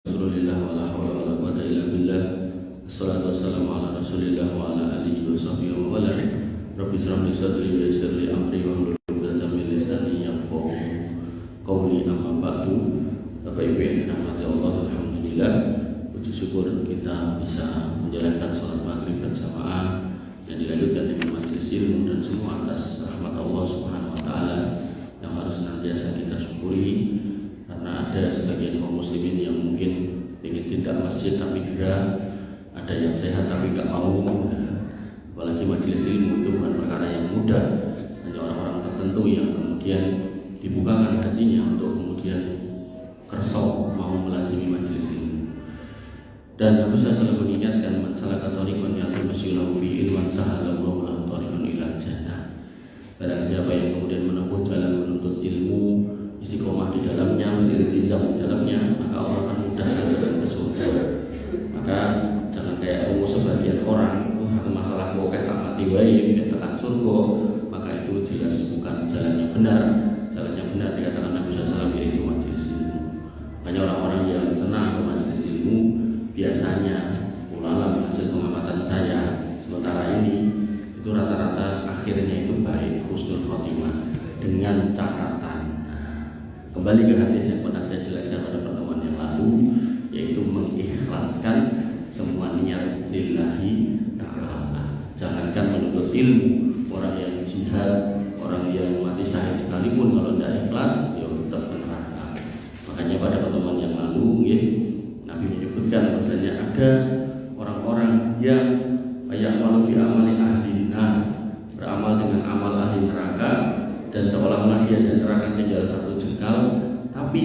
Rasulillah wa la hawla wa la quwwata illa billah. Assalatu wassalamu ala Rasulillah wa ala alihi wa sahbihi wa wala. Rabbi shrah li sadri wa yassir li amri wa hlul 'uqdatam min lisani yafqahu qawli. Amma ba'du. Bapak Ibu yang dirahmati Allah, alhamdulillah, puji syukur kita bisa menjalankan salat maghrib berjamaah yang dilanjutkan dengan majelis ilmu, dan semua atas rahmat Allah Subhanahu wa taala yang harus senantiasa kita syukuri. Karena ada sebagian kaum muslimin yang mungkin ingin tidak masjid tapi gerah, ada yang sehat tapi gak mau. Apalagi majelis ilmu itu bukan perkara yang mudah, hanya orang-orang tertentu yang kemudian dibukakan hatinya untuk kemudian kerso mau melazimi majelis ilmu. Dan Nabi SAW selalu mengingatkan, man salaka thariqan yaltamisu lahu fi ilman sahalallahu lahu thariqan ilal jannah. Barang siapa yang kemudian menempuh jalan menuntut ilmu, istiqomah di dalamnya, beriltizam di dalamnya, maka Allah akan mudahkan jalan ke surga. Maka jangan kayak sebagian orang, aku masalah kok kayak tak mati wae, biar tekan surga, maka itu jelas bukan jalannya benar. Jalannya benar dikatakan Nabi SAW yaitu majelis ilmu. Hanya orang-orang yang senang ke majelis ilmu, biasanya ulama hasil pengamatan saya sementara ini itu rata-rata akhirnya itu baik, husnul khotimah, dengan catatan. Kembali ke hadis yang pernah saya jelaskan pada pertemuan yang lalu, yaitu mengikhlaskan semua niat lillahi ta'ala. Jangankan menuntut ilmu, orang yang jihad, orang yang mati syahid sekalipun kalau tidak ikhlas, ya tetap neraka. Makanya pada pertemuan yang lalu, Nabi menyebutkan bahwasanya ada orang-orang yang ya'malu bi amali ahli nar, beramal dengan amal ahli neraka, dan seolah-olah dia dan neraka tinggal satu jengkal, tapi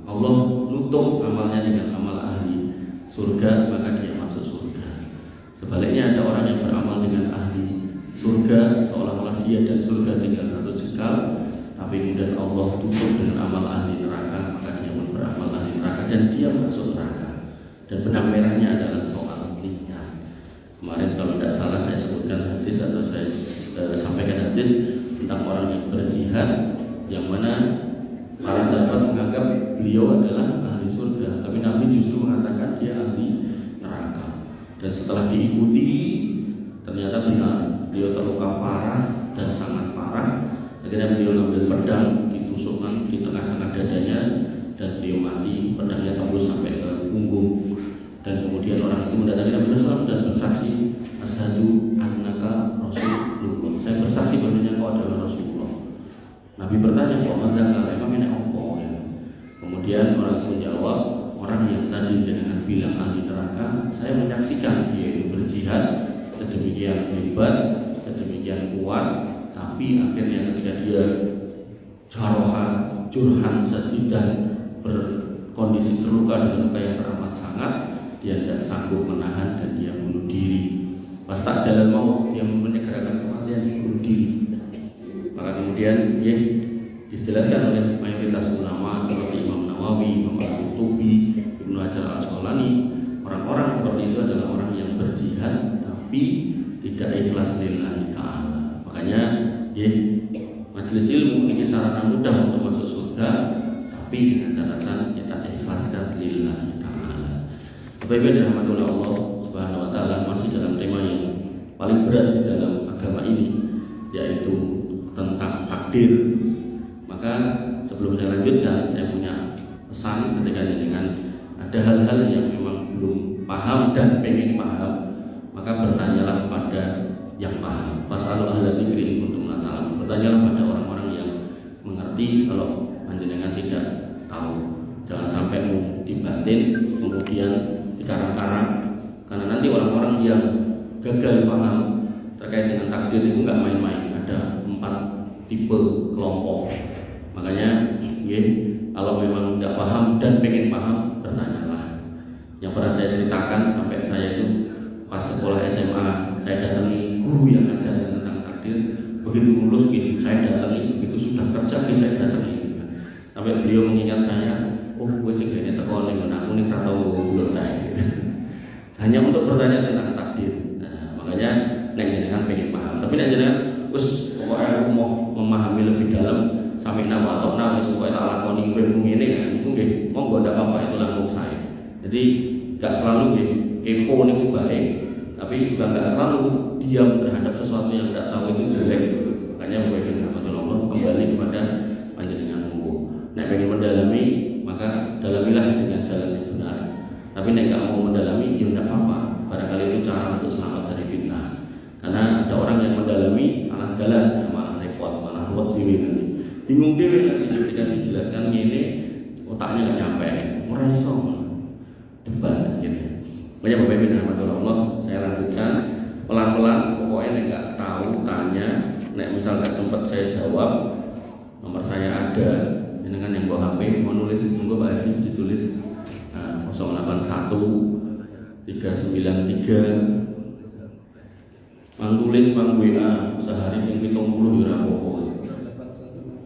Allah nutup amalnya dengan amal ahli surga, maka dia masuk surga. Sebaliknya ada orang yang beramal dengan ahli surga, seolah-olah dia dan surga tinggal satu jengkal, tapi kemudian Allah tutup dengan amal ahli neraka, maka dia pun beramal ahli neraka dan dia masuk neraka. Dan benang merahnya adalah soal niat. Kemarin kalau tidak salah saya sebutkan hadis atau saya sampaikan hadis tentang orang yang berjihad, yang mana para sahabat menganggap beliau adalah ahli surga, tapi Nabi justru mengatakan dia ahli neraka. Dan setelah diikuti, ternyata benar beliau terluka parah dan sangat parah. Akhirnya beliau ambil pedang, ditusukkan di tengah-tengah dadanya, dan beliau mati. Pedangnya tembus sampai ke punggung. Dan kemudian orang itu mendatangi Nabi SAW dan bersaksi, asyhadu annaka rasulullah, saya bersaksi bahwasanya kau adalah Rasulullah. Nabi bertanya, kok mengatakan emang ini apa? Kemudian orang itu menjawab, orang yang tadi dengan bilang ahli neraka, saya menyaksikan dia itu berjihad sedemikian hebat, sedemikian kuat, tapi akhirnya ketika dia jaroha, jurhan, sadidan, berkondisi terluka dengan luka yang teramat sangat, dia tidak sanggup menahan dan dia bunuh diri. Pas tak jalan mau, dia menyegerakan kematian, bunuh diri. Maka kemudian dijelaskan oleh mayoritas ulama seperti Imam Nawawi, Imam Al-Qurtubi, Ibnu Hajar Al-Asqalani, orang-orang seperti itu adalah orang yang berjihad tapi tidak ikhlas lillahi ta'ala. Makanya majelis ilmu ini sarana mudah untuk masuk surga, tapi dengan catatan kita ikhlaskan lillahi ta'ala. Bapak-Ibu yang dirahmati oleh Allah Subhanahu wa taala, masih dalam tema yang paling berat di dalam agama ini, yaitu tentang takdir. Maka sebelum saya lanjutkan, saya punya pesan ketika dengan ada hal-hal yang memang belum paham dan pengen paham, maka bertanyalah pada yang paham. Fasalu ahla dzikri in kuntum la ta'lamun. Bertanyalah pada orang-orang yang mengerti kalau panjenengan tidak tahu. Jangan sampai mau dibatin kemudian dikarang-karang, karena nanti orang-orang yang gagal paham terkait dengan takdir itu nggak main-main. Ada 4 tipe kelompok. Makanya kalau memang nggak paham dan pengen paham, bertanyalah. Yang pernah saya ceritakan, sampai saya itu pas sekolah SMA, saya datangi guru yang ngajarin tentang takdir. Begitu lulus saya datangi, begitu sudah kerja saya datangi. Sampai beliau mengingat saya, gue sih kayaknya teko ning aku ning ra tau lulus saya. Hanya untuk bertanya tentang takdir. Nah, makanya nek jenengan pengen paham, tapi nek jenengan wis pokoke aku mau memahami lebih dalam sampai nama atau nama supaya tak lakoni kowe ngene, itu nggih monggo ndak apa-apa, itu langsung saya. Jadi gak selalu kepo niku baik, tapi juga gak selalu diam terhadap sesuatu yang tidak tahu itu jelek. Makanya Bapak Ibu rahmatullah kembali kepada panjenenganmu. Nek pengen mendalami maka dalamilah dengan jalan yang benar. Tapi nek gak mau mendalami ya tidak apa-apa. Barangkali itu cara untuk selamat dari fitnah. Karena ada orang yang mendalami salah jalan, ya malah repot, malah ruwet dewe nanti. Bingung dewe nanti ketika dijelaskan ini otaknya gak nyampe, orang iso debat gitu. Banyak Bapak Ibu rahmatullah, saya lanjutkan pelan-pelan. Pokoknya nek gak tahu tanya, nek misal gak sempat saya jawab, nomor saya ada. Dengan yang bawa HP mau nulis, monggo Pak Hasim ditulis 081 393 mang tulis mang WA sehari yang 70 ya apa-apa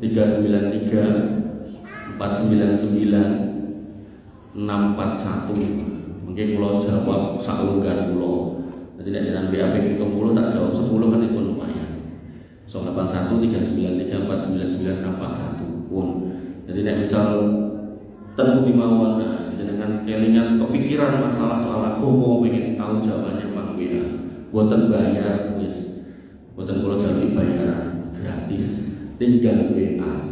393 499 641 mungkin kalau jawab saunggan pulau nanti dengan BAP 70 tak jawab 10 kan itu lumayan 081 393 499 641 pun. Jadi nek misal tentu dimauan dengan kelingan kepikiran masalah soal agama pengen tahu jawabannya Pak WA. Boten bayar wis. Boten kula jaluk bayaran gratis. Tinggal WA.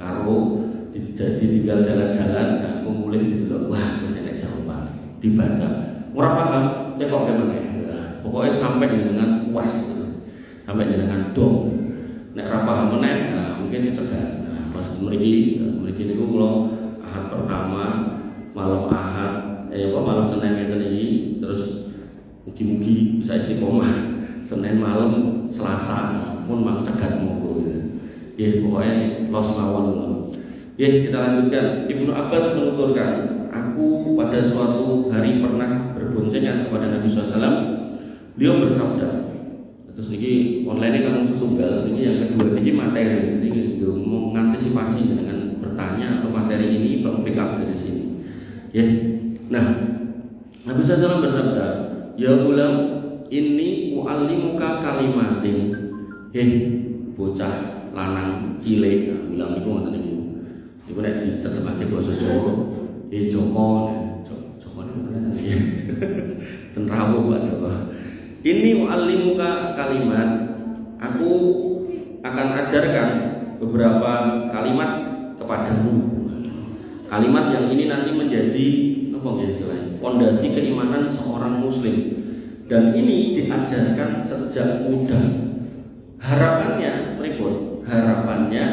Karo jadi tinggal jalan-jalan aku mulai didelok wah wis enek jawaban. Dibaca. Ora paham tekok kemene. Pokoknya sampai dengan puas. Sampai dengan dong. Nek ora paham meneh mungkin dicegah. Pas mriki niku kula Ahad pertama malam Ahad malam Senin ngeten iki terus mugi-mugi bisa istiqomah Senin malam Selasa pun mang cegat monggo nggih pokoke los mawon nggih. Kita lanjutkan. Ibnu Abbas menuturkan, aku pada suatu hari pernah berboncengan kepada Nabi SAW. Beliau bersabda, terus ini online kan setunggal, ini yang kedua ini materi, ini mau mengantisipasi dengan bertanya atau materi ini perlu backup dari sini. Ya, nah Nabi SAW bersabda, ya ulam ini mu'allimuka kalimatin. Bocah lanang cilik, ulam itu ngoten niku. Iku nek diterjemahke basa Jawa, Joko, Joko niku ten rawuh Pak Joko. Ini mu'allimuka kalimat, aku akan ajarkan beberapa kalimat kepadamu. Kalimat yang ini nanti menjadi apa istilahnya? Pondasi keimanan seorang muslim. Dan ini diajarkan sejak muda. Harapannya, pripun? Harapannya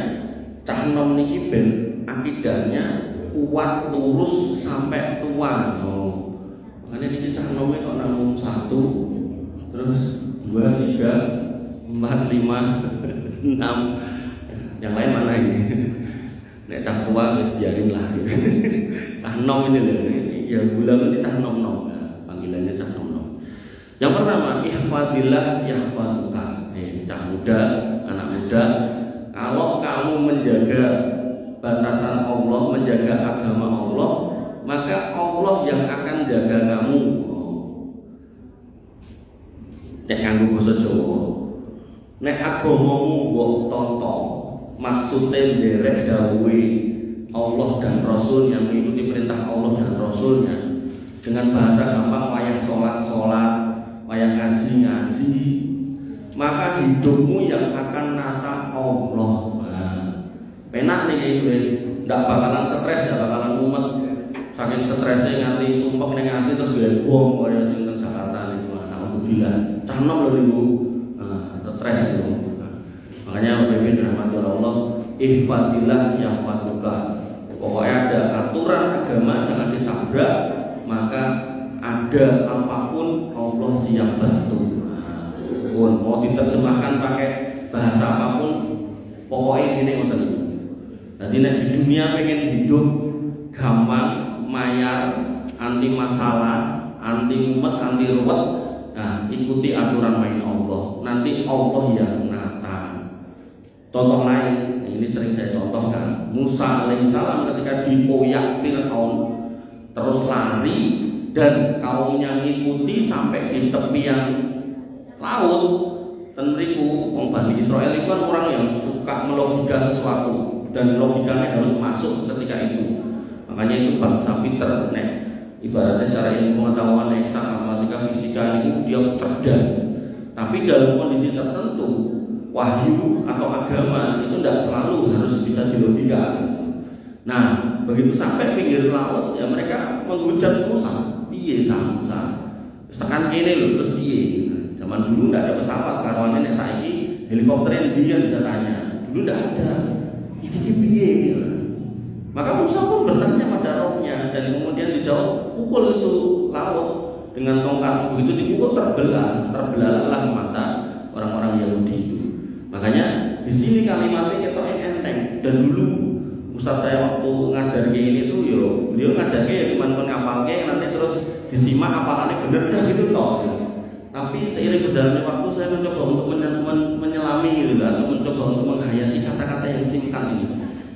cah nom niki ben akidahnya kuat lurus sampai tua. Makanya niki cah nome kok namung 1 terus 2, 3, 4, 5, 6 yang lain mana ini? Nek cah tua wis biarin lah gitu. Cah nom ini loh, ya bulan ini cah nom, panggilannya cah nom. Yang pertama, ihfadillah yahfaduka. Cah muda, anak muda, kalau kamu menjaga batasan Allah, menjaga agama Allah, maka Allah yang akan jaga kamu. Cek nganggo basa Jawa. Nek agamamu mbok tata, maksude nderek dawuhe Allah dan Rasul yang mengikuti perintah Allah dan Rasulnya dengan bahasa gampang wayah sholat, wayah ngaji, maka hidupmu yang akan nata Allah. Penak nih wis, ndak bakalan stres, ndak bakalan mumet. Saking stresnya nganti sumpek ning ati terus gawe bom kaya sing teng Jakarta niku. Alhamdulillah. Canom lho niku. Stres itu. Makanya Bapak rahmatullah Allah, ihfadillah yahfaduka. Pokoknya ada aturan agama jangan ditabrak, maka ada apapun Allah siap bantu. Mau diterjemahkan pakai bahasa apapun, pokoknya ini ngoten niku. Jadi nek di dunia pengen hidup gampang, mayar, anti masalah, anti mumet, anti ruwet, nah ikuti aturan main Allah. Nanti Allah yang nata. Contoh lain, ini sering saya contohkan. Musa alaihissalam ketika dipoyak Fir'aun terus lari dan kaumnya ngikuti sampai di tepian laut. Dan mriku wong Bani Israel itu kan orang yang suka melogika sesuatu dan logikanya harus masuk seketika itu. Makanya itu bangsa Peter nek Ibaratnya secara ilmu pengetahuan eksak, matematika, fisika itu dia cerdas. Tapi dalam kondisi tertentu, wahyu atau agama itu tidak selalu harus bisa dilogika. Nah, begitu sampai pinggir laut, ya mereka menghujat Musa. Piye sama Musa? Tekan kene lho, terus piye? Zaman dulu tidak ada pesawat, karwane nek saiki helikopter dia bisa tanya. Dulu tidak ada. Ini piye? Maka Musa pun bertanya pada rohnya, dan kemudian dijawab, pukul itu laut dengan tongkat. Begitu dipukul terbelahlah mata orang-orang Yahudi itu. Makanya di sini kalimatnya kita enteng. Dan dulu Ustaz saya waktu ngajar kayak ini tuh, beliau ngajarnya ya cuma ngapalnya, nanti terus disimak apalannya bener dah gitu toh. Tapi seiring berjalannya waktu saya mencoba untuk menyelami gitu, atau mencoba untuk menghayati kata-kata yang singkat ini.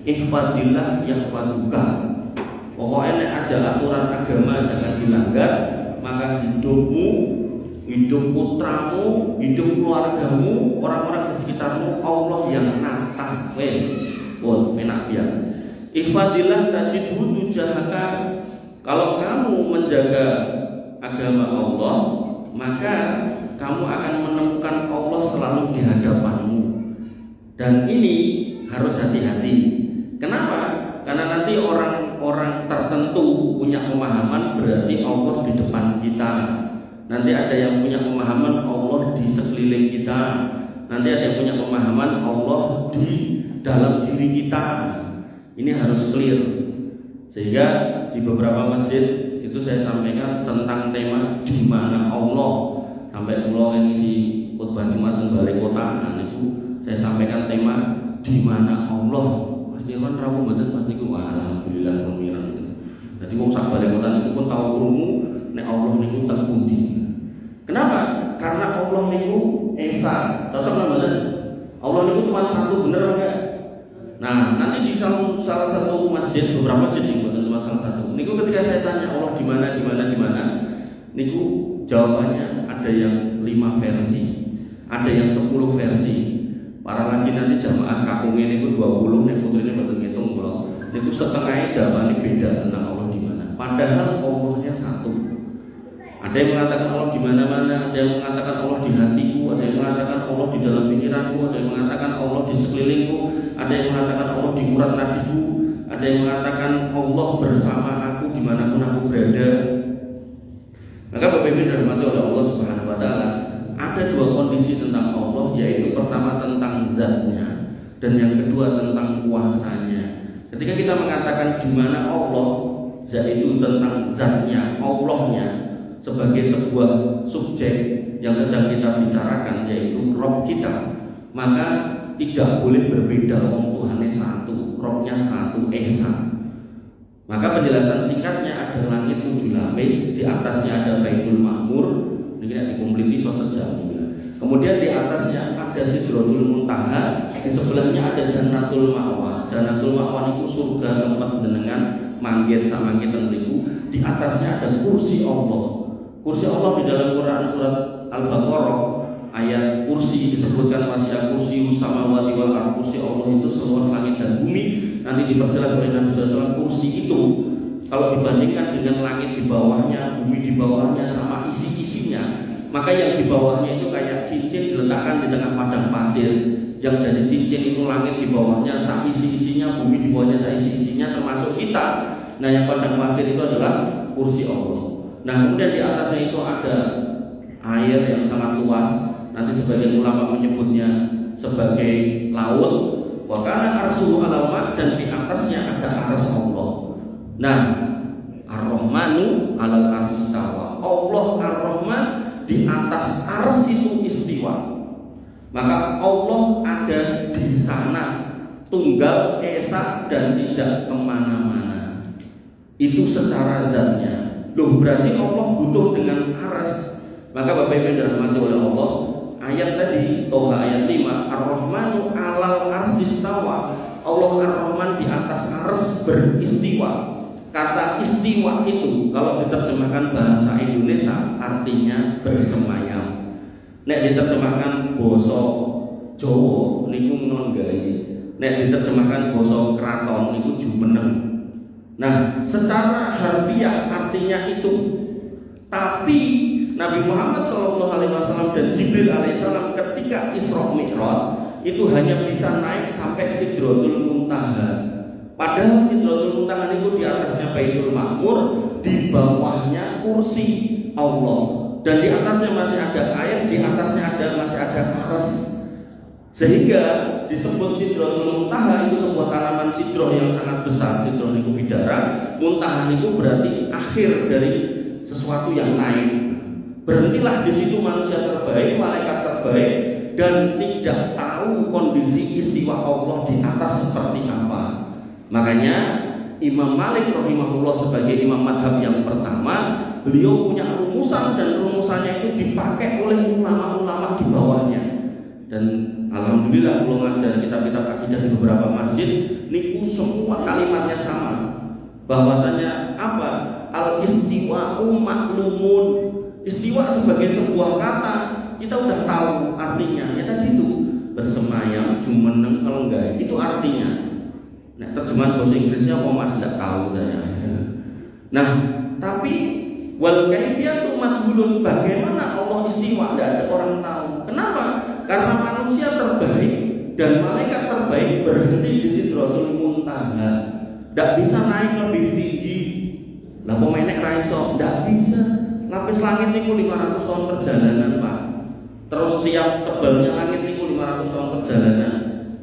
Ihfadillah yahfaduka. Pokoknya nek aja aturan agama jangan dilanggar, maka hidupmu, hidup putramu, hidup keluargamu, orang-orang di sekitarmu Allah yang natah. Enak ya. Ihfadillah tajidhu tujahaka. Kalau kamu menjaga agama Allah, maka kamu akan menemukan Allah selalu di hadapanmu. Dan ini harus hati-hati. Kenapa? Karena nanti orang-orang tertentu punya pemahaman berarti Allah di depan kita. Nanti ada yang punya pemahaman Allah di sekeliling kita. Nanti ada yang punya pemahaman Allah di dalam diri kita. Ini harus clear. Sehingga di beberapa masjid itu saya sampaikan tentang tema di mana Allah. Sampai pulau yang isi khutbah Jumat di balai kota, itu saya sampaikan tema di mana Allah. Mas Dirwan rawuh mboten Mas niku, alhamdulillah pemiran. Jadi wong sak balai kota niku pun tahu krungu nek Allah niku teng pundi. Kenapa? Karena Allah niku esa. Cocok nggak mboten? Allah niku cuma satu, bener enggak? Nah, nanti di salah satu masjid, beberapa masjid niku mboten cuma salah satu. Niku ketika saya tanya Allah di mana, niku jawabannya ada yang 5 versi, ada yang 10 versi. Para lagi nanti jamaah kakungnya niku 20, nek putrine mboten ngitung kula. Niku setengahnya jawabannya beda tentang Allah di mana. Padahal Allahnya satu. Ada yang mengatakan Allah di mana-mana, ada yang mengatakan Allah di hatiku, ada yang mengatakan Allah di dalam pikiranku, ada yang mengatakan Allah di sekelilingku, ada yang mengatakan Allah di urat nadiku, ada yang mengatakan Allah bersama aku dimanapun aku berada. Maka Bapak Ibu dirahmati oleh Allah Subhanahu Wa Taala, ada 2 kondisi tentang Allah, yaitu pertama tentang zatnya dan yang kedua tentang kuasanya. Ketika kita mengatakan di mana Allah, yaitu tentang zatnya, Allahnya sebagai sebuah subjek yang sedang kita bicarakan, yaitu Rob kita, maka tidak boleh berbeda. Tuhannya satu, Robnya satu, esa. Maka penjelasan singkatnya ada langit 7 lapis, di atasnya ada Baitul Ma'mur, ini tidak dikompliti sejam juga. Kemudian di atasnya ada Sidratul Muntaha, di sebelahnya ada Jannatul Ma'wa. Jannatul Ma'wa itu surga tempat dengan manggen sama manggen niku. Di atasnya ada kursi Allah. Kursi Allah di dalam Quran surat Al-Baqarah ayat kursi disebutkan wasi'a kursi samawati wal ardh. Kursi Allah itu seluas langit dan bumi. Nanti diperjelas oleh Nabi SAW, kursi itu kalau dibandingkan dengan langit di bawahnya, bumi di bawahnya sama isi-isinya, maka yang di bawahnya itu kayak cincin diletakkan di tengah padang pasir. Yang jadi cincin itu langit di bawahnya, sama isi-isinya, bumi di bawahnya, sama isi-isinya, termasuk kita. Nah, yang padang pasir itu adalah kursi Allah. Nah, kemudian di atasnya itu ada air yang sangat luas. Nanti sebagian ulama menyebutnya sebagai laut. Wa kana arshuhu 'alal ma', dan di atasnya ada arsy Allah. Nah, Ar-Rahmanu 'alal arsy istawa. Allah Ar-Rahman di atas arsy itu istiwa. Maka Allah ada di sana, tunggal, esa, dan tidak kemana-mana. Itu secara zatnya. Loh, berarti Allah butuh dengan arsy. Maka Bapak Ibu dirahmati oleh Allah, ayat tadi Toha ayat 5, Ar-Rahmanu 'alal arsy istawa. Allah Ar-Rahman di atas arsy beristiwa. Kata istiwa itu kalau diterjemahkan bahasa Indonesia artinya bersemayam. Nek diterjemahkan basa Jawa niku non gawe. Nek diterjemahkan basa kraton niku jumeneng. Nah, secara harfiah artinya itu. Tapi Nabi Muhammad SAW dan Jibril alaihissalam ketika Isra Mi'raj itu hanya bisa naik sampai Sidratul Muntaha. Padahal Sidratul Muntaha itu di atasnya Baitul Ma'mur, di bawahnya kursi Allah, dan di atasnya masih ada air, di atasnya masih ada aras. Sehingga disebut Sidratul Muntaha itu sebuah tanaman sidroh yang sangat besar. Sidroh itu bidara, muntaha itu berarti akhir dari sesuatu yang naik. Berhentilah di situ manusia terbaik, malaikat terbaik, dan tidak tahu kondisi istiwa Allah di atas seperti apa. Makanya Imam Malik rahimahullah sebagai imam madhab yang pertama, beliau punya rumusan, dan rumusannya itu dipakai oleh ulama-ulama di bawahnya. Dan alhamdulillah kalau ngajar kitab-kitab akidah di beberapa masjid, niku semua kalimatnya sama. Bahwasanya apa? Al-istiwa'u maklumun. Istiwa sebagai sebuah kata kita udah tahu artinya. Ya tadi itu bersemayam, jumeneng, kelenggai, itu artinya. Nah, terjemahan bahasa Inggrisnya kok Mas tidak tahu saya. Nah, tapi wal kaifiyatu majhulun, bagaimana Allah istiwa, tidak ada orang tahu. Kenapa? Karena manusia terbaik dan malaikat terbaik berhenti di Sidratul Muntaha. Tidak bisa naik lebih tinggi. Lah pemenek raiso, tidak bisa. Lapis langit niku 500 tahun perjalanan, Pak. Terus tiap tebalnya langit niku 500 tahun perjalanan.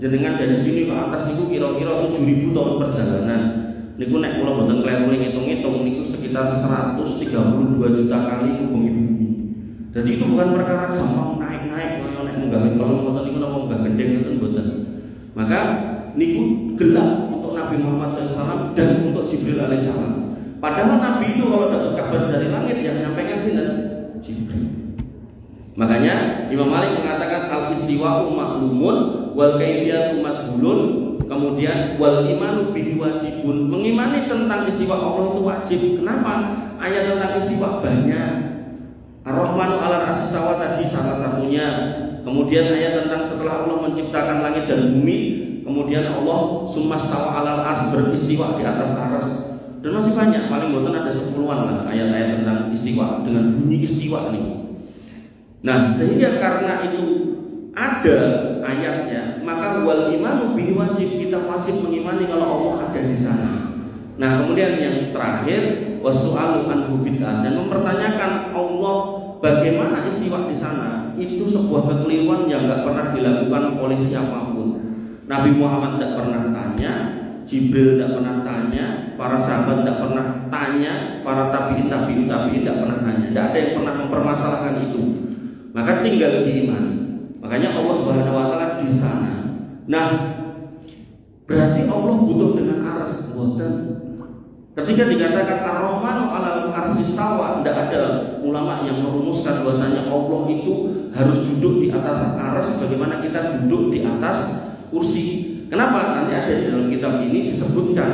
Jenengan dari sini ke atas niku kira-kira 7.000 tahun perjalanan. Niku nek kula mboten kleru ngitung-ngitung niku sekitar 132 juta kali bumi. Jadi itu bukan perkara gampang naik-naik kaya nek munggah kalau mboten niku napa munggah gendeng ngoten mboten. Maka niku gelap untuk Nabi Muhammad SAW dan untuk Jibril alaihissalam. Padahal Nabi itu kalau dapat kabar dari langit yang menyampaikan sinten? Jibril. Makanya Imam Malik mengatakan al-istiwa'u maklumun wal kaifiyatu majhulun, kemudian wal imanu bihi wajibun. Mengimani tentang istiwa Allah itu wajib. Kenapa? Ayat tentang istiwa banyak. Ar-Rahmanu 'alal 'arsy istawa tadi salah satunya. Kemudian ayat tentang setelah Allah menciptakan langit dan bumi, kemudian Allah summastawa 'alal 'arsy, beristiwa di atas aras. Dan masih banyak, paling boten ada 10-an lah ayat-ayat tentang istiwa dengan bunyi istiwa nih. Nah, sehingga karena itu ada ayatnya, maka wal imanu bihi wajib, kita wajib mengimani kalau Allah ada di sana. Nah, kemudian yang terakhir wasu'alu anhu bid'ah, dan mempertanyakan Allah bagaimana istiwa di sana itu sebuah kekeliruan yang enggak pernah dilakukan oleh siapapun. Nabi Muhammad tidak pernah tanya, Jibril tidak pernah tanya, para sahabat tidak pernah tanya, para tabi'in tidak pernah tanya. Tidak ada yang pernah mempermasalahkan itu. Maka tinggal diimani. Makanya Allah Subhanahu wa taala di sana. Nah, berarti Allah butuh dengan aras, boten. Ketika dikatakan Ar-Rahmanu 'alal 'arsy istawa, tidak ada ulama yang merumuskan bahwasanya Allah itu harus duduk di atas aras bagaimana kita duduk di atas kursi. Kenapa? Nanti ada di dalam kitab ini disebutkan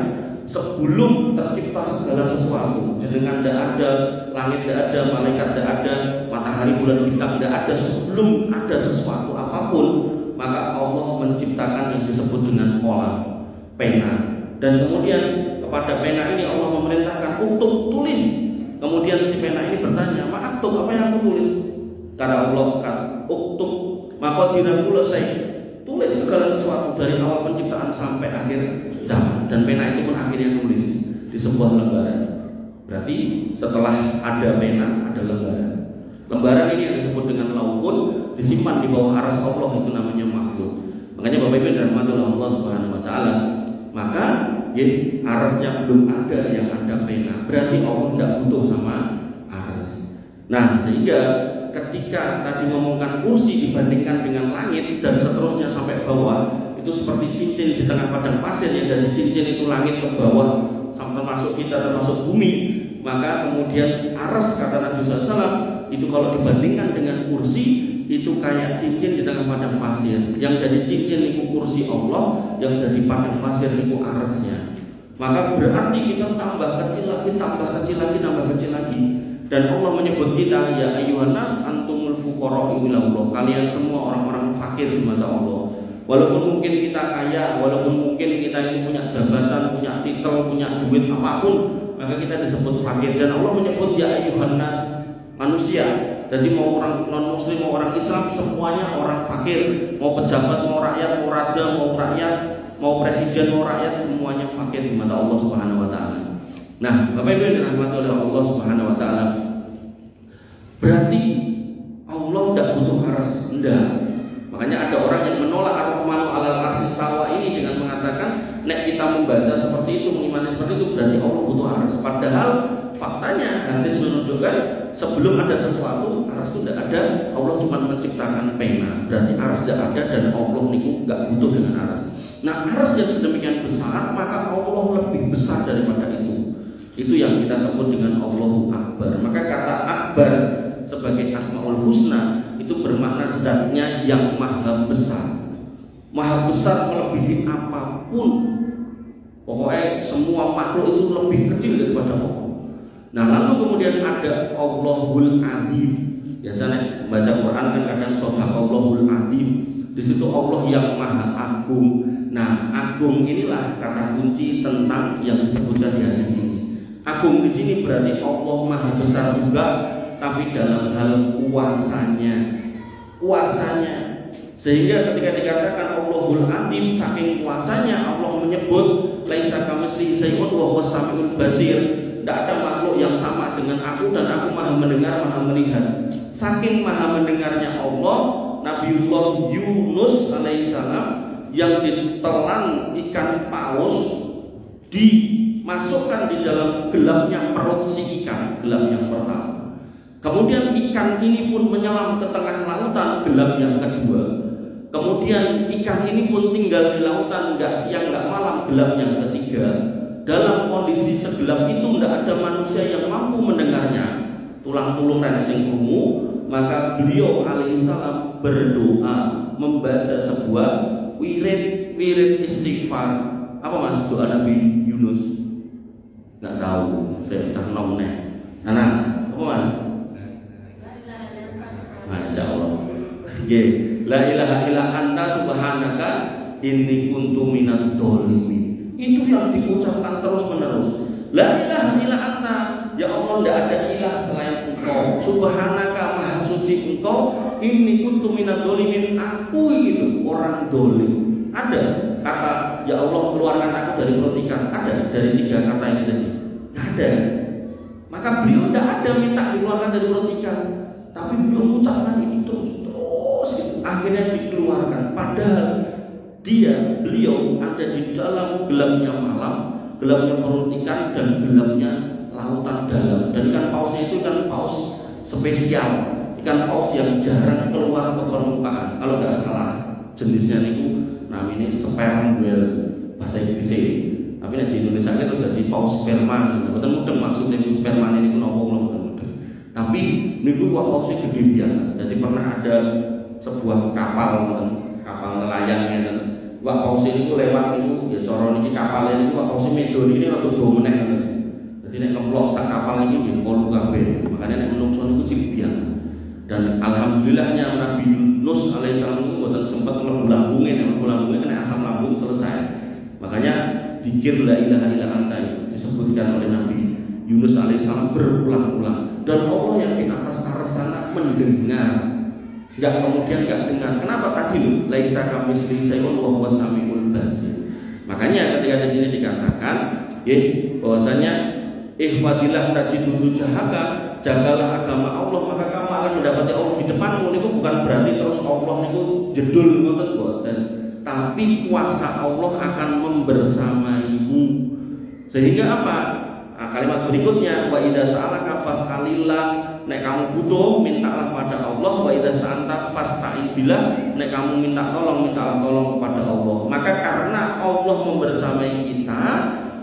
sebelum tercipta segala sesuatu, jenengan tidak ada, langit tidak ada, malaikat tidak ada, matahari, bulan, bintang tidak ada. Sebelum ada sesuatu apapun, maka Allah menciptakan yang disebut dengan qalam, pena. Dan kemudian kepada pena ini Allah memerintahkan untuk tulis. Kemudian si pena ini bertanya, maaf tuh, apa yang aku tulis? Kata Allah, uktub maqadirul kulli, tulis segala sesuatu dari awal penciptaan sampai akhir zaman. Dan pena itu pun akhirnya nulis di sebuah lembaran. Berarti setelah ada pena ada lembaran. Lembaran ini yang disebut dengan lauhun, disimpan di bawah aras Allah, itu namanya mahfuz. Makanya Bapak Ibu dirahmati Allah Subhanahu wa taala, maka arasnya belum ada yang ada pena. Berarti Allah tidak butuh sama aras. Nah, sehingga ketika tadi ngomongkan kursi dibandingkan dengan langit dan seterusnya sampai bawah, itu seperti cincin di tengah padang pasir, yang dari cincin itu langit ke bawah sampai masuk kita termasuk bumi. Maka kemudian aras, kata Nabi SAW, itu kalau dibandingkan dengan kursi itu kayak cincin di tengah padang pasir. Yang jadi cincin itu kursi Allah, yang jadi padang pasir itu arasnya. Maka berarti kita tambah kecil lagi, tambah kecil lagi, tambah kecil lagi. Dan Allah menyebut kita, ya ayyuhan nas antumul fuqara'u ila Allah. Kalian semua orang-orang fakir di mata Allah. Walaupun mungkin kita kaya, walaupun mungkin kita ini punya jabatan, punya titel, punya duit apapun, maka kita disebut fakir. Dan Allah menyebut ya ayyuhan nas, manusia. Jadi mau orang non muslim, mau orang Islam, semuanya orang fakir. Mau pejabat, mau rakyat, mau raja, mau rakyat, mau presiden, mau rakyat, semuanya fakir di mata Allah Subhanahu wa taala. Nah, Bapak Ibu yang dirahmati oleh Allah Subhanahu wa taala, berarti Allah tidak butuh aras, enggak. Makanya ada orang yang menolak Ar-Rahmanu 'alal 'arsy istawa ini dengan mengatakan, nek kita membaca seperti itu, mengimani seperti itu, berarti Allah butuh aras. Padahal faktanya hadis menunjukkan sebelum ada sesuatu, aras itu tidak ada. Allah cuma menciptakan pena, berarti aras tidak ada dan Allah niku nggak butuh dengan aras. Nah, aras yang sedemikian besar, maka Allah lebih besar daripada itu. Itu yang kita sebut dengan Allahu Akbar. Maka kata Akbar sebagai Asmaul Husna itu bermakna zatnya yang maha besar. Maha besar melebihi apapun. Pokoknya semua makhluk itu lebih kecil daripada Allah. Nah, lalu kemudian ada Allahul Adim. Biasanya baca Quran kan kadang Allahul Adim. Di situ Allah yang maha agung. Nah, agung inilah kata kunci tentang yang disebutkan di hadis ini. Agung di sini berarti Allah maha besar juga, tapi dalam hal kuasanya. Sehingga ketika dikatakan Allahul Adim, saking kuasanya Allah menyebut laisa kamitslihi syai'un wa huwas samiul basir. Tidak ada makhluk yang sama dengan aku dan aku maha mendengar, maha melihat. Saking maha mendengarnya Allah, Nabiullah Yunus alaihissalam yang ditelan ikan paus dimasukkan di dalam gelapnya perut si ikan, gelap yang pertama. Kemudian ikan ini pun menyelam ke tengah lautan, gelap yang kedua. Kemudian ikan ini pun tinggal di lautan, nggak siang nggak malam, gelap yang ketiga. Dalam kondisi segelap itu tidak ada manusia yang mampu mendengarnya. Tulang-tulung dan sing krungu, maka beliau alaihissalam berdoa membaca sebuah wirid istighfar. Apa maksud doa Nabi Yunus? Nggak tahu, saya tak nongnek. Nah, apa mas? Masya Allah. La ilaha illa anta subhanaka inni kuntu minadh dhalimin. Itu yang diucapkan terus menerus. La ilaha illa anta, ya Allah tidak ada ilah selain Engkau. Subhanaka, maha suci Engkau. Inni kuntu minadh dhalimin, aku itu orang dolim. Ada kata ya Allah keluarkan aku dari perut ikan? Ada dari 3 kata ini tadi? Ada. Maka beliau tidak ada minta dikeluarkan dari perut ikan, tapi beliau mengucapkan itu terus akhirnya dikeluarkan. Padahal beliau ada di dalam gelapnya malam, gelapnya perut ikan dan gelapnya lautan dalam. Dan ikan pausnya itu ikan paus spesial, ikan paus yang jarang keluar ke permukaan. Kalau nggak salah jenisnya itu namanya sperm whale bahasa Inggris. Tapi di Indonesia itu jadi paus sperma. Betul-betul maksudnya sperma ini kenapa betul-betul. Tapi ini tuh pausnya gede banget. Jadi pernah ada sebuah kapal nelayan ya, wak paus ini lewat itu ya coron ini kapal ini wak paus mejo ini rada do meneh. Jadi nek ngeplok sak kapal iki nggih kolu kabeh. Makane nek menungso niku cibian. Dan alhamdulillahnya Nabi Yunus alaihissalam itu mboten sempat mlebu lambunge, nek mlebu lambunge kena asam lambung selesai. Makanya dzikir la ilaha illa anta disebutkan oleh Nabi Yunus alaihissalam berulang-ulang. Dan Allah yang di atas arsy sana mendengar. Enggak kemudian enggak dengar. Kenapa tadi lu? Laisa kamitslihi syai'un wa huwas samiul basir. Makanya ketika di sini dikatakan, bahwasanya ihfadillah tajidu jahaka, jagalah agama Allah maka kamu akan mendapati Allah di depanmu. Itu bukan berarti terus Allah itu jedul ngoten boten. Tapi kuasa Allah akan membersamaimu. Sehingga apa? Nah, kalimat berikutnya wa idza sa'alaka fas'alillah, nek kamu butuh mintalah pada Allah, wa idza sta'anta fasta'in billah, nek kamu mintalah tolong kepada Allah. Maka karena Allah membersamai kita,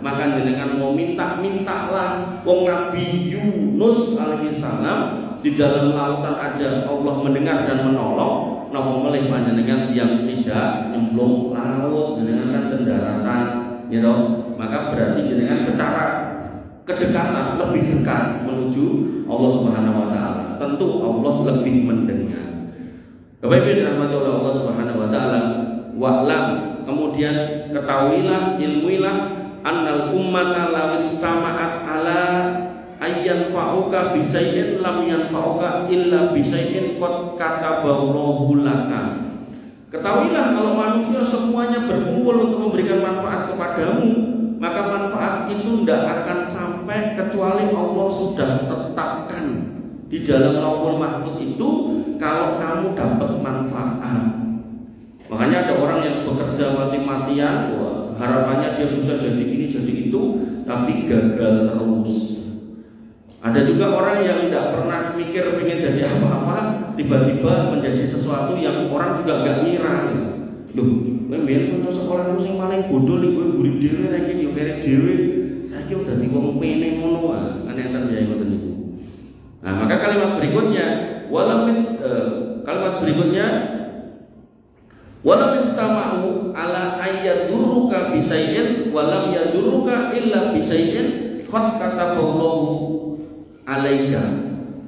maka dengan mau mintalah. Wong Nabi Yunus alaihissalam di dalam lautan aja Allah mendengar dan menolong, napa melih panjenengan yang tidak nyemplung laut dengan kan daratan gitu. Maka berarti dengan secara kedekatan lebih dekat menuju Allah Subhanahu wa taala. Tentu Allah lebih mendengar. Bapak Ibu dirahmati oleh Allah Subhanahu wa taala, wa'lam, kemudian ketahuilah, ilmuilah, annal ummata law istama'at ala ayyan fa'uka bisayyin lam yanfa'uka illa bisayyin qad kataballahu laka. Ketahuilah kalau manusia semuanya berkumpul untuk memberikan manfaat kepadamu, maka manfaat itu tidak akan sampai kecuali Allah sudah tetapkan di dalam Lauhul Mahfuz itu kalau kamu dapat manfaat. Makanya ada orang yang bekerja mati-matian, harapannya dia bisa jadi ini jadi itu, tapi gagal terus. Ada juga orang yang tidak pernah mikir pengen jadi apa-apa, tiba-tiba menjadi sesuatu yang orang juga gak ngira. Loh, membiar foto sekolah lu sing paling bodoh nih gue gurih dhewe lagi yo kerek dhewe. Saiki udah dadi wong pene ngono wae. Kan enten ya ngoten niku. Nah, maka kalimat berikutnya walam istama'u ala ayyadurruka bisayyin walam yadurruka illa bisayyin qad kataballahu alaika.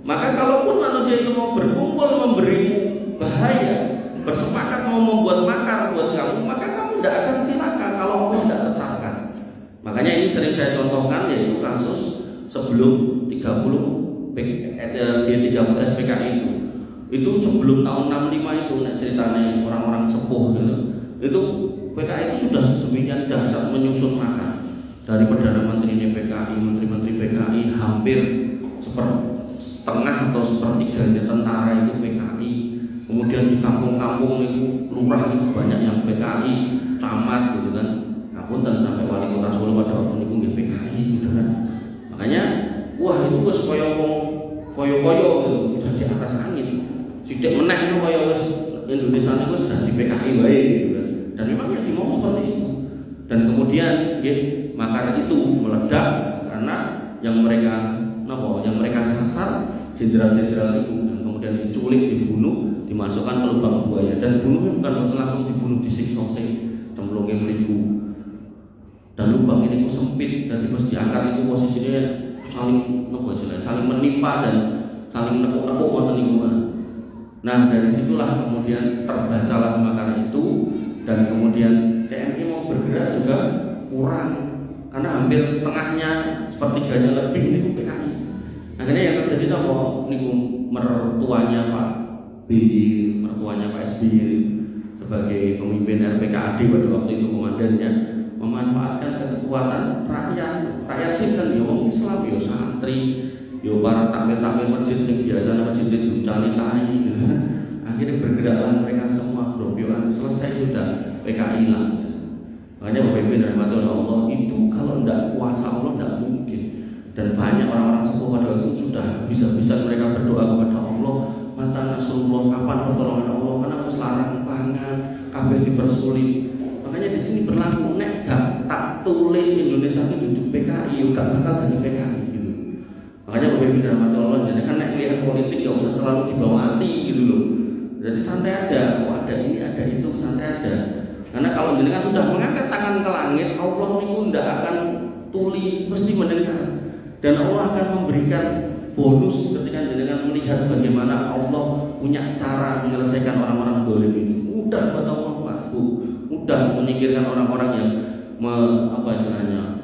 Maka kalaupun manusia itu mau berkumpul memberimu bahaya, bersepakat mau membuat makar buat kamu, maka kamu tidak akan celaka kalau Allah tidak tetapkan. Makanya ini sering saya contohkan, yaitu kasus sebelum 30 G30 SPKI itu sebelum tahun 65 itu ceritanya orang-orang sepuh gitu. Itu PKI itu sudah sedemikian dahsyat menyusun makar. Dari Perdana Menterinya PKI, Menteri-Menteri PKI, hampir setengah atau sepertiganya tentara itu PKI. Kemudian di kampung-kampung itu lurah itu banyak yang PKI, camat gitu kan. Ngapunten sampai wali kota Solo pada waktu itu nggih PKI gitu kan. Makanya wah itu wis koyo-koyo gitu, di atas angin. Sithik meneh itu kaya wis Indonesia itu wis dadi PKI wae gitu kan. Dan memang yang dimau seperti itu. Dan kemudian nggih makar itu meledak karena yang mereka sasar jenderal-jenderal itu, dan kemudian diculik, dibunuh, dimasukkan ke lubang buaya. Dan bunuhnya bukan langsung dibunuh, disiksa sing cemplunge mriku. Dan lubang ini itu sempit dan pas diangkat itu posisinya saling menimpa dan saling nekuk-nekuk wonten niku. Nah, dari situlah kemudian terbacalah makar itu, dan kemudian TNI mau bergerak juga kurang karena hampir setengahnya, sepertiganya lebih niku PKI. Akhirnya yang terjadi apa? Niku mertuanya Pak BI, mertuanya Pak SBY sebagai pemimpin RPKAD pada waktu itu komandannya, memanfaatkan kekuatan rakyat sinten ya wong Islam ya santri ya para takmir masjid yang biasa masjid dijuncali tai gitu. Akhirnya bergeraklah mereka semua gerombolan, selesai sudah PKI lah. Makanya Bapak Ibu dan rahmatullah Allah, itu kalau tidak kuasa Allah tidak mungkin. Dan banyak orang-orang sepuh pada waktu itu sudah bisa-bisa mereka berdoa kepada Allah, mata nasrullah, kapan pertolongan Allah, karena harus larang pangan, kabeh dipersulit. Makanya di sini berlaku nek gak tak tulis Indonesia itu duduk PKI, yuk gak bakal jadi PKI gitu. Makanya Bapak Ibu dan rahmatullah, jadi kan nek lihat politik gak usah terlalu dibawa hati gitu loh. Jadi santai aja, ada ini ada itu, santai aja. Karena kalau jenengan sudah mengangkat tangan ke langit, Allah itu tidak akan tuli, mesti mendengar. Dan Allah akan memberikan bonus ketika jenengan melihat bagaimana Allah punya cara menyelesaikan orang-orang dolim itu. Mudah buat Allah Mas, mudah menyingkirkan orang-orang yang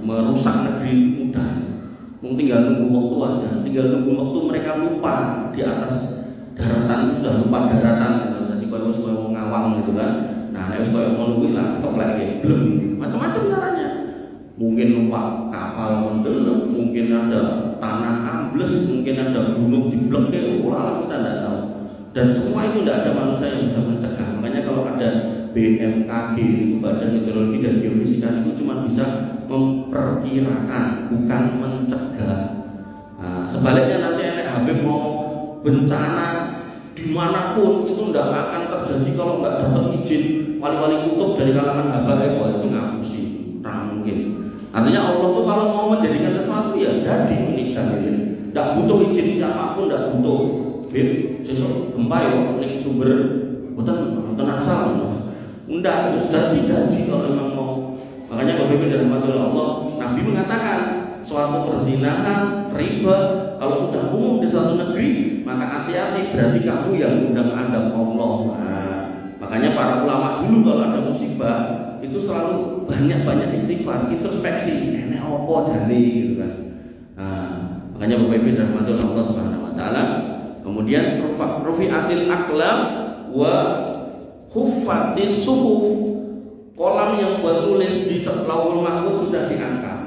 merusak negeri, mudah. Mungkin tinggal nunggu waktu aja, tinggal nunggu waktu mereka lupa di atas daratan, sudah lupa daratan. Jadi kalau semua mau ngawang gitu kan. Nah, nek wis koyo ngono kuwi lah keplek iki blem. Macam-macam caranya. Mungkin numpak kapal mendel, mungkin ada tanah ambles, mungkin ada gunung diblekke, ora kita tidak tahu. Dan semua itu tidak ada manusia yang bisa mencegah. Makanya kalau ada BMKG, Badan Meteorologi dan Geofisika, itu cuma bisa memperkirakan, bukan mencegah. Nah, sebaliknya nanti NHB mau bencana dimanapun itu tidak akan terjadi kalau nggak dapat izin wali-wali kutub dari kalangan habaib, itu ngapusi, nah mungkin. Artinya Allah tuh kalau mau menjadikan sesuatu ya jadi menikah ini, tidak butuh izin siapapun, tidak butuh. Besok gempa ya, ini sumber, bukan asal, tidak harus jadi kalau memang mau. Makanya Bapak Ibu dan rahmatullah Allah, Nabi mengatakan suatu perzinahan, riba, kalau sudah umum di suatu negeri, maka hati-hati, berarti kamu yang undang adab Allah. Nah, maka Makanya para ulama dulu kalau ada musibah itu selalu banyak-banyak istighfar, introspeksi, enek opo jane gitu kan. Nah, makanya Bapak Ibu dirahmati oleh Allah Subhanahu wa taala. Kemudian rufi'atil aqlam wa khuffatis suhuf. Kolam yang buat tulis di Lauhul Mahfuz sudah diangkat.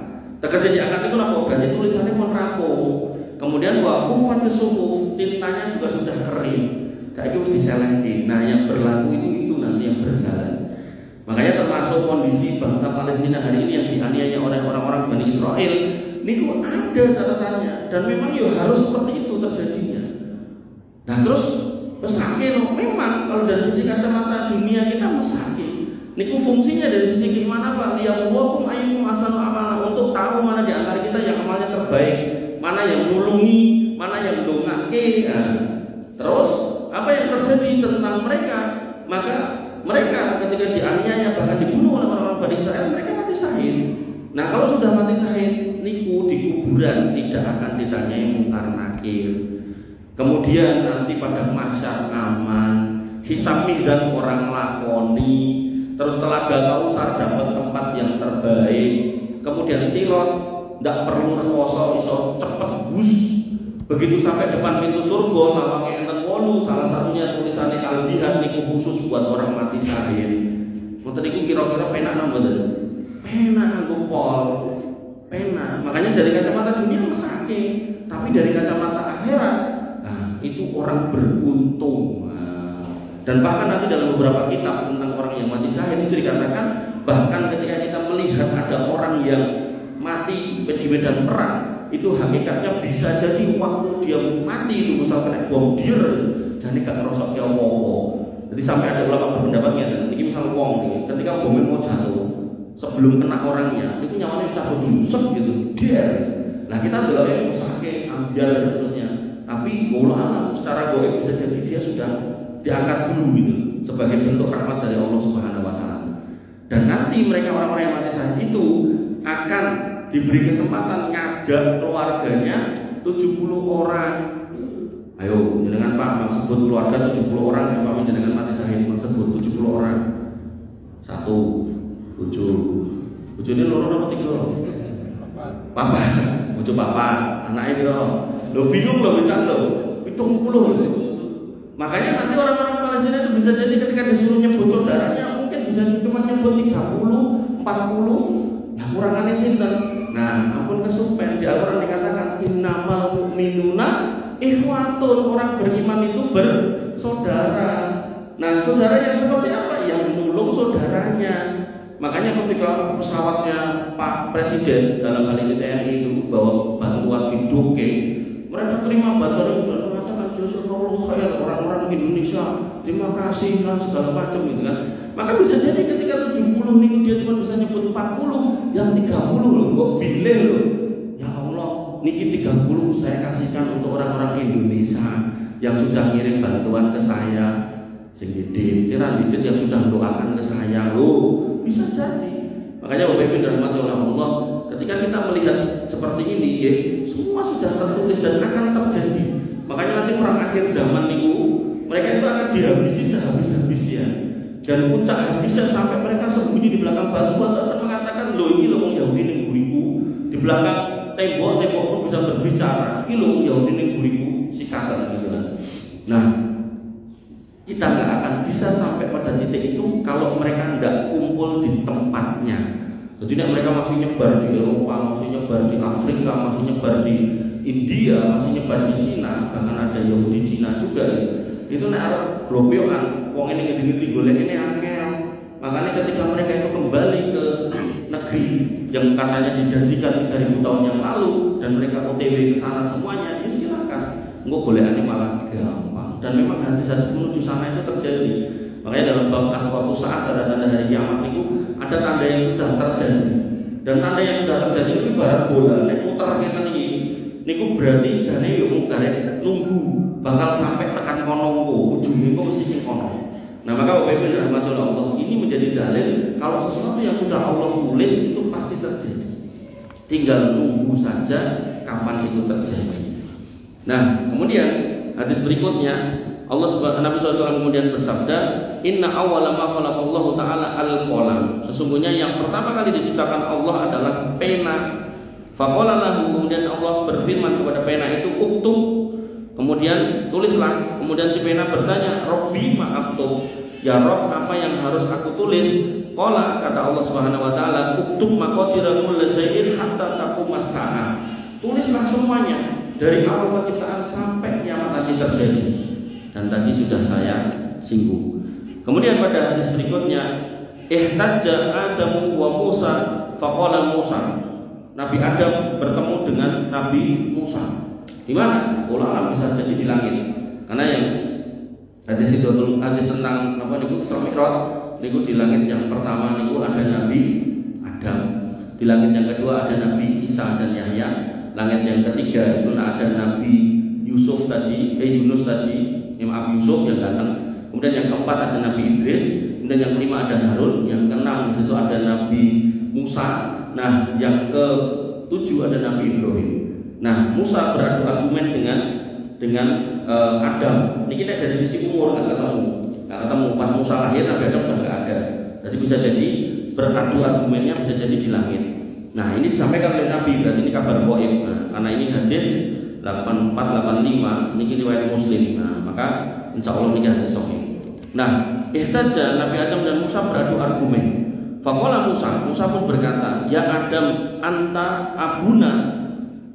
Tegasnya diangkat itu apa? Berarti tulisannya rampung. Kemudian wa khuffatis suhuf, tintanya juga sudah kering. Saiki wis diselehke. Nah, yang berlaku itu nanti yang berjalan. Makanya termasuk kondisi bangsa Palestina hari ini yang dianiaya oleh orang-orang Bani Israel, niku ada catatannya dan memang ya harus seperti itu terjadinya. Nah, terus mesake memang kalau dari sisi kacamata dunia kita mesake. Niku fungsinya dari sisi keimanan Pak, liyabluwakum ayyukum ahsanu amala, untuk tahu mana di antara kita yang amalnya terbaik, mana yang nulungi, mana yang ndongake. Nah, terus apa yang terjadi tentang mereka? Maka mereka ketika dianiaya bahkan dibunuh oleh orang-orang Bani Israel, mereka mati syahid. Nah, kalau sudah mati syahid, niku di kuburan tidak akan ditanyai mungkar nakir. Kemudian nanti pada mahsyar aman, hisab mizan orang lakoni. Terus Telaga Kausar dapat tempat yang terbaik. Kemudian Sirot tidak perlu rekoso, iso cepet bus. Begitu sampai depan pintu surga, lawangnya enten wolu. Salah satunya tulisannya al jihad niku khusus buat orang mati syahid. Mboten niku kira-kira penak napa mboten? Penak nganggo pol. Penak. Makanya dari kacamata dunia mesake, tapi dari kacamata akhirat, nah, itu orang beruntung. Dan bahkan nanti dalam beberapa kitab tentang orang yang mati syahid itu dikatakan, bahkan ketika kita melihat ada orang yang mati di medan perang, itu hakikatnya bisa jadi waktu dia mati itu misal kena bom dir, jadi gak ngerosok ke apa-apa. Jadi sampai ada ulama berpendapatnya, dan ini misal wong nih, ketika bomnya mau jatuh, sebelum kena orangnya, itu nyawanya cabut dulu, gitu, dir. Nah kita adalah yang sakit, ambil dan seterusnya. Tapi ulama secara goib bisa jadi dia sudah diangkat dulu gitu sebagai bentuk rahmat dari Allah Subhanahu wa taala. Dan nanti mereka orang-orang yang mati syahid itu akan diberi kesempatan ngajak keluarganya 70 orang. Ayo jenengan Pak sebut keluarga 70 orang yang pamit jenengan mati syahid sebut 70 orang. 1 7. Bojone loro apa 3? Papa, bojo papa, anake piro? Lo bingung lo bisa lo. 70. Makanya nanti orang-orang Palestina itu bisa jadi ketika disuruh nyebut saudaranya mungkin bisa cuma nyebut 30, 40, ya kurangannya sinten. Nah, ampun kesupen di Al-Qur'an dikatakan innamal mu'minuna ikhwatun, orang beriman itu bersaudara. Nah, saudara yang seperti apa? Yang nulung saudaranya. Makanya ketika pesawatnya Pak Presiden dalam hal ini TNI itu bawa bantuan di Doke, mereka terima bantuan itu dan mengatakan jazakallahu khair, orang-orang Indonesia terima kasih dan segala macam gitu kan. Maka bisa jadi ketika 70 nih dia cuma bisa nyebut 40, yang 30 loh, kok bilih loh. Ya Allah, niki 30 saya kasihkan untuk orang-orang Indonesia yang sudah ngirim bantuan ke saya. Sing didit, siran didit yang sudah mendoakan ke saya loh, bisa jadi. Makanya Bapak Ibu dirahmati oleh Allah, ketika kita melihat seperti ini, ya, semua sudah tertulis dan akan terjadi. Makanya nanti orang akhir zaman niku, mereka itu akan dihabisi sehabis-habisnya. Dan puncak habisnya sampai mereka sembunyi di belakang batu akan mengatakan, loh ini loh Yahudi ning buriku. Di belakang tembok-tembok pun bisa berbicara, ini loh Yahudi ning buriku, sikatan gitu kan. Nah, kita nggak akan bisa sampai pada titik itu kalau mereka nggak kumpul di tempatnya. Jadi mereka masih nyebar di Eropa, masih nyebar di Afrika, masih nyebar di India, masih nyebar di Cina, bahkan ada Yahudi Cina juga. Itu nek arep gropeokan, wong ini ngedengeti golek ini angel. Makanya ketika mereka itu kembali ke negeri yang katanya dijanjikan 3000 tahun yang lalu dan mereka OTW ke sana semuanya, ya silakan. Engko golekane malah gampang. Dan memang hadis-hadis menuju sana itu terjadi. Makanya dalam bab aswatu saat tanda-tanda hari kiamat itu ada tanda yang sudah terjadi. Dan tanda yang sudah terjadi itu ibarat bola, nek muter ngeten iki. Niku berarti jane yo mungkare nunggu bakal sampai tekan kono ujungnya kok mesti sing kono. Nah, maka Bapak Ibu dirahmati Allah, ini menjadi dalil kalau sesuatu yang sudah Allah tulis itu pasti terjadi. Tinggal nunggu saja kapan itu terjadi. Nah, kemudian hadis berikutnya Nabi SAW kemudian bersabda, Inna awwala ma khalaqallahu ta'ala al-qalam. Sesungguhnya yang pertama kali diciptakan Allah adalah pena. Faqala lahu, kemudian Allah berfirman kepada pena itu, uktub, kemudian tulislah. Kemudian si pena bertanya, Rabbi ma aktub, ya Rabb, apa yang harus aku tulis? Qala, kata Allah Subhanahu wa taala, uktub maqadira kulli syai'in hatta taqumas saa'ah. Tulislah semuanya dari awal penciptaan sampai kiamat nanti terjadi. Dan tadi sudah saya singgung. Kemudian pada hadis berikutnya, ihtajja Adamu wa Musa faqala Musa. Nabi Adam bertemu dengan Nabi Musa. Di mana? Ulama bisa jadi di langit. Karena yang hadis tentang apa niku Isra Mi'raj niku di langit yang pertama niku ada Nabi Adam. Di langit yang kedua ada Nabi Isa dan Yahya. Langit yang ketiga itu ada Nabi Yunus tadi, Imam Yusuf yang datang. Kemudian yang keempat ada Nabi Idris. Kemudian yang kelima ada Harun. Yang keenam itu ada Nabi Musa. Nah, yang ke-7 ada Nabi Ibrahim. Nah, Musa beradu argumen dengan Adam. Ini kita dari sisi umur nggak ketemu. Pas Musa lahir Nabi Adam udah nggak ada. Jadi bisa jadi beradu argumennya bisa jadi di langit. Nah, ini disampaikan oleh Nabi, berarti ini kabar gaib. Nah, karena ini hadis 8485, ini riwayat Muslim. Nah, maka insya Allah ini hadis sahih. Nah, ihtajja Nabi Adam dan Musa beradu argumen. Faqala Musa pun berkata, ya Adam, anta abuna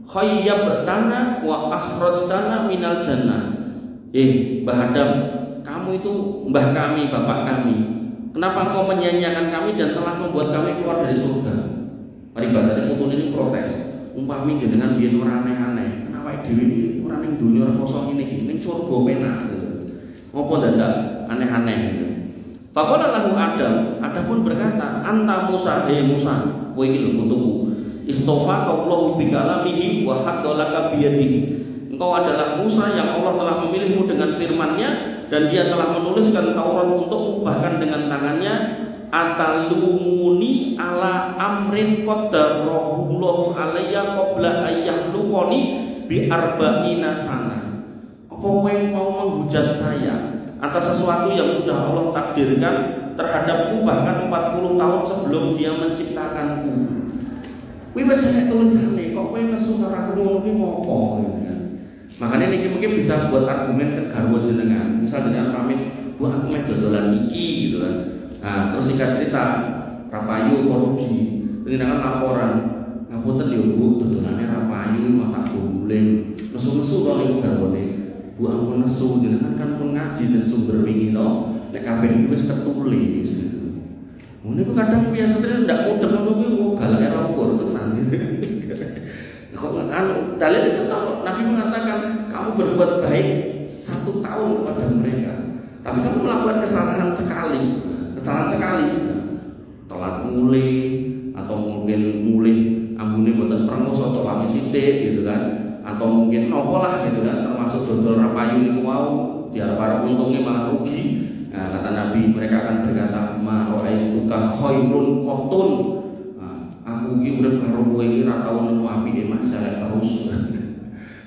khayyabtana wa akhrajtana minal jannah. Mbah Adam, kamu itu mbah kami, bapak kami. Kenapa engkau menyanyiakan kami dan telah membuat kami keluar dari surga? Mari bahasa putun ini protes. Umpami dengan biyen ora aneh-aneh. Kenapa dhewe ora ning donya ora kosong ini, ning surga penak. Ngopo dadak aneh-aneh gitu. Faqala lahu Adam pun berkata, anta Musa, Musa, kowe iki lho putuku. Istofa Allahu bi kalamihi wa haddalaka bi yadihi. Engkau adalah Musa yang Allah telah memilihmu dengan firman-Nya dan Dia telah menuliskan Taurat untukmu bahkan dengan tangannya. Atalumuni ala amrin qaddarahu alayya qabla ayyahluqani bi arba'ina sana. Apa kowe mau menghujat saya atas sesuatu yang sudah Allah takdirkan terhadapku bahkan 40 tahun sebelum Dia menciptakanku? Kuwi wis nek tulisane kok kowe nesu karo aku ngono ki ngopo gitu kan. Makanya ini mungkin bisa buat argumen ke garwa jenengan. Misal jenengan pamit, "Bu aku meh dodolan iki" gitu kan. Nah, terus singkat cerita, rapayu rugi. Dengan laporan, ngapunten yo Bu, dodolane rapayu mau tak guling. Nesu-nesu to niku garwane. Bu ampun nesu, jenengan kan pun ngaji dan sumber wingi to. Nek kabeh wis ketulis. Ngono iku kadang biasa ndak mudeng ngono kuwi galake rampur tenan. Kok dalil itu Nabi mengatakan kamu berbuat baik 1 tahun kepada mereka, tapi kamu melakukan kesalahan sekali, telat mulai atau mungkin mulai ambune boten prengus atau lami sithik gitu kan, atau mungkin nopolah gitu kan, termasuk dodol rapayu niku wau diarep-arep untungnya malah rugi. Nah, kata Nabi, mereka akan berkata, ma ra'aituka khairun qatun. Aku iki urip karo kowe iki ora tau nemu apike masalah terus.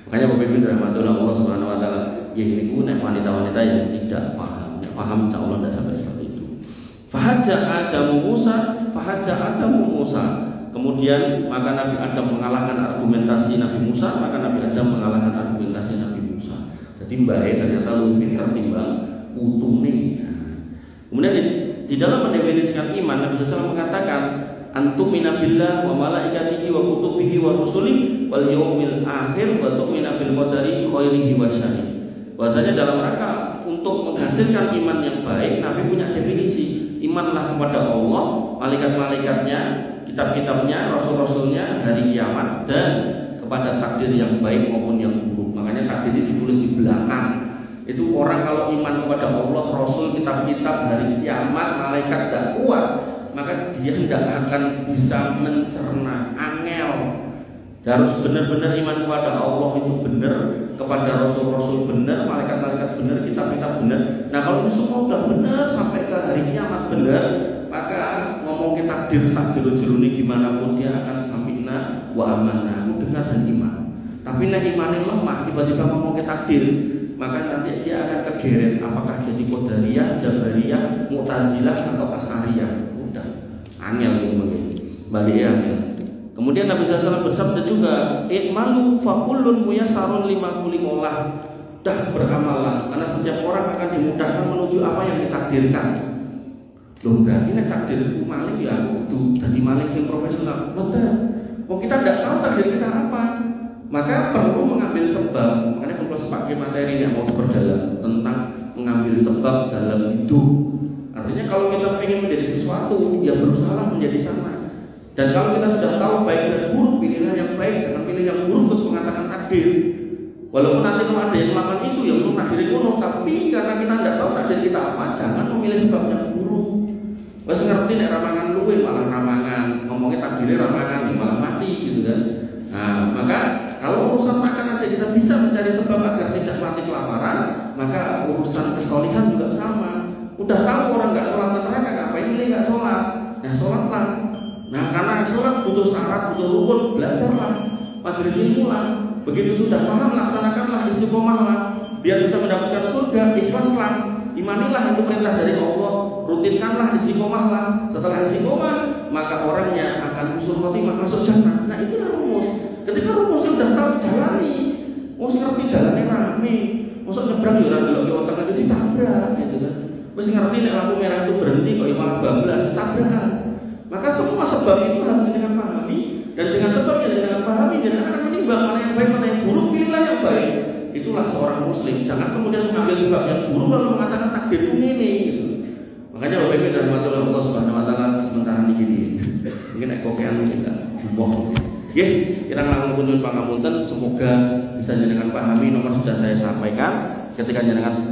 Makanya Bapak Ibu rahmatullah Allah Subhanahu wa taala, ya niku nek wanita-wanita yang tidak paham insyaallah tidak sampai seperti itu. Fahaja Adamu Musa. Kemudian maka Nabi Adam mengalahkan argumentasi Nabi Musa, maka Nabi Adam mengalahkan argumentasi Nabi Musa. Jadi mbae ternyata lebih pintar timbang utune. Kemudian di dalam mendefinisikan iman Nabi SAW mengatakan antumina billah wa malaikatihi wa kutubihi wa rusulihi wal yaumil akhir wa tu'mina bil qadari khairihi wa syarrihi. Bahasanya dalam rangka untuk menghasilkan iman yang baik, Nabi punya definisi. Imanlah kepada Allah, malaikat-malaikatnya, kitab-kitabnya, rasul-rasulnya, hari kiamat, dan kepada takdir yang baik maupun yang buruk. Makanya takdir itu ditulis di belakang. Itu orang kalau iman kepada Allah, rasul, kitab-kitab, hari kiamat, malaikat tidak kuat, maka dia tidak akan bisa mencerna. Angel. Harus benar-benar iman kepada Allah itu benar, kepada rasul-rasul benar, malaikat-malaikat benar, kitab-kitab benar. Nah kalau itu semua sudah benar sampai ke hari kiamat benar, maka ngomong ke takdir sak jero-jero ini gimana pun dia akan samina wa amanna, dengar dan iman. Tapi nek imane lemah tiba-tiba ngomong ke takdir, maka nanti dia akan kegeret apakah jadi Qadariyah, Jabariyah, Mu'tazilah atau Asy'ariyah. Udah angel gitu balik ya. Kemudian Nabi SAW bersabda juga, "I'malu fa kullun muyassarun lima khuliqallah." Dah beramallah, karena setiap orang akan dimudahkan menuju apa yang ditakdirkan. Loh berarti nek takdirku maling ya kudu dadi maling sing profesional. Betul. Kok kita tidak tahu takdir kita apa? Maka perlu mengambil sebab. Makanya kalau sebagai materi yang mau berjalan tentang mengambil sebab dalam hidup. Artinya kalau kita ingin menjadi sesuatu, ya berusaha menjadi sama. Dan kalau kita sudah tahu baik dan buruk, pilihlah yang baik, jangan pilih yang buruk terus mengatakan takdir. Walaupun nanti kalau ada yang melakukan itu, ya menurut takdir kuno, tapi karena kita tidak tahu takdir kita apa, jangan memilih sebab yang buruk. Wes ngerti nek ramangan luwe malah ramangan, ngomongnya takdirnya ramangan, malah mati gitu kan. Nah, maka kalau urusan makan aja kita bisa mencari sebab agar tidak mati kelaparan, maka urusan kesolihan juga sama. Udah tahu orang nggak sholat neraka, ngapain milih nggak sholat? Nah sholatlah. Nah karena sholat butuh syarat, butuh rukun, belajarlah, majelis ilmu lah. Begitu sudah paham, laksanakanlah, istiqomahlah, biar bisa mendapatkan surga. Ikhlaslah, imanilah itu perintah dari Allah, rutinkanlah, istiqomahlah. Setelah istiqomah, maka orangnya akan husnul khotimah, masuk jannah. Nah itulah rumus. Ketika rumusnya udah tahu, jalani. Mau ngerti jalannya rame, masuk nyebrang ya orang belok tengah itu ditabrak, gitu kan. Masih ngerti nek lampu merah itu berhenti, kok ya malah bablas, ditabrak. Maka semua sebab itu harus dengan pahami, dan dengan sebab yang dengan pahami, jangan akan menimbang mana yang baik, mana yang buruk, pilihlah yang baik. Itulah seorang muslim. Jangan kemudian mengambil sebab yang buruk lalu mengatakan takdirku ini gitu. Makanya Bapak Ibu dan Allah Subhanahu wa taala sementara ini mungkin ekokean tidak bohong. Nggih, kirang langkung kunjung pangapunten, semoga bisa jenengan pahami nomor sudah saya sampaikan ketika jenengan